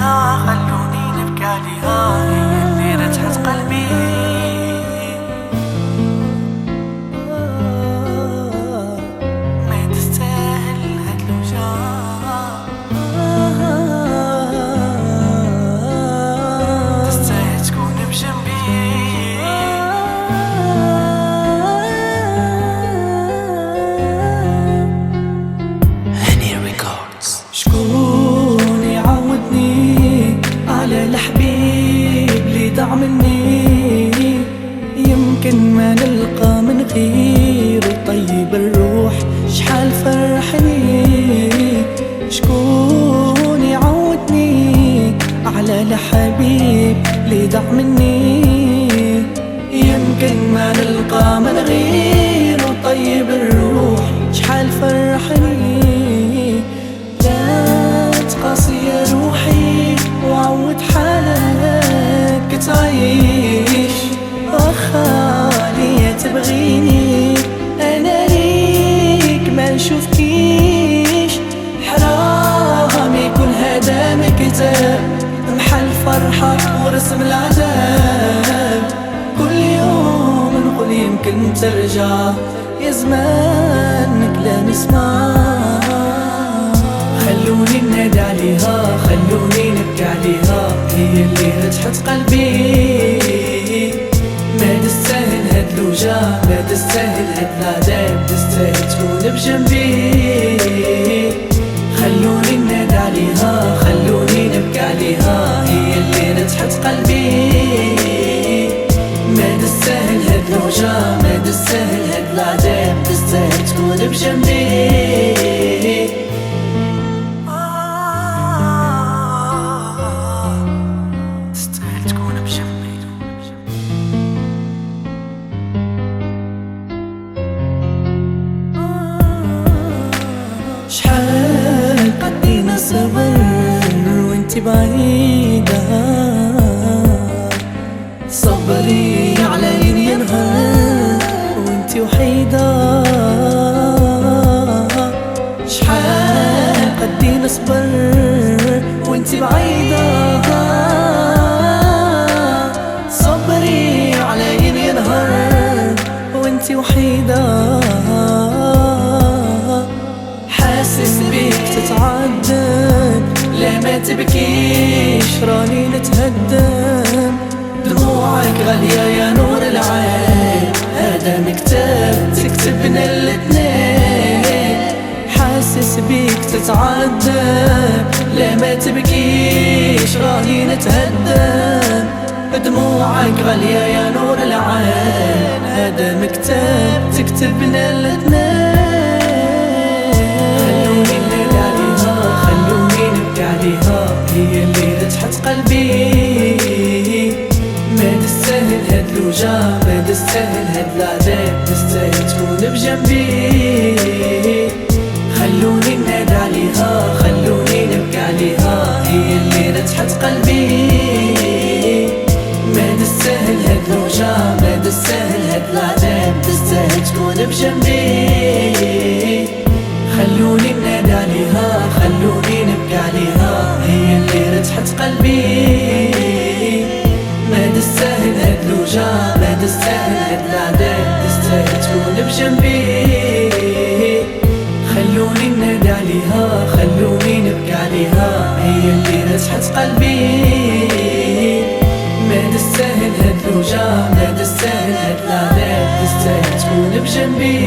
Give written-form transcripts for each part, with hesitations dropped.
عليها خلوني نبكي عليها، هي اللي رجحت قلبي. ما تستاهل هاد الوجع، تستاهل تكون بجنبي. شكون يعودني على الحبيب اللي ضاع مني؟ يمكن ما نلقى من غيره طيب الروح، شحال فرحني. شكون يعودني على الحبيب اللي ضاع مني؟ يمكن ما نلقى من غيره طيب الروح، شحال فرحني. قاسي يا روحي وعود حالك تعيش، وخالي تبغيني انا ليك ما نشوفكيش. حرام يكون هذا مكتاب محل الفرحة ورسم العذاب. كل يوم نقول يمكن ترجع، يا زمانك لا نسمع. خلوني ننادي عليها، خلوني نبكي عليها، هي اللي رجحت قلبي. ما تستاهل هاد الوجع، ما تستاهل هاد العذاب، تستاهل تكون بجنبي. خلوني ننادي عليها، خلوني نبكي عليها، هي اللي رجحت قلبي. ما تستاهل هاد الوجع، ما تستاهل هاد العذاب، تستاهل تكون بجنبي. شحال قدينا صبر وانتي بعيدة، صبري علي ينهار وانتي وحيدة. شحال قدينا صبر وانتي بعيدة، صبري علي ينهار وانتي وحيدة. حاسس بيك تتعذب، لا ما تبكيش راني نتهدم. دموعك غالية يا نور العين، هذا مكتاب تكتبنا الاتنين. حاسس بيك تتعذب، لا ما تبكيش راني نتهدم. دموعك غالية يا نور العين، هذا مكتاب تكتبنا الاتنين. هي اللي رجحت قلبي. ما تستاهل هاد الوجع، ما تستاهل هاد العذاب، تستاهل تكون بجنبي. خلوني ننادي عليها، خلوني نبكي عليها، هي اللي رجحت قلبي. ما تستاهل هاد الوجع، ما تستاهل هاد العذاب، تستاهل تكون بجنبي. خلوني ننادي عليها، خلوني نبكي عليها، هي اللي رجحت قلبي. ما تستاهل هاد الوجع، ما تستاهل هاد العذاب، تستاهل تكون بجنبي. خلوني ننادي عليها، خلوني نبكي عليها، هي اللي رجحت قلبي. ما تستاهل هاد الوجع، ما تستاهل هاد العذاب، تستاهل تكون بجنبي.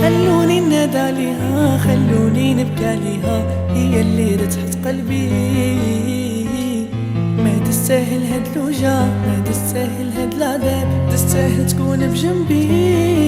خلوني ننادي عليها، خلوني نبكي عليها، هي اللي رجحت قلبي. ما تستاهل هاد الوجع، ما تستاهل هاد العذاب، تستاهل تكون بجنبي.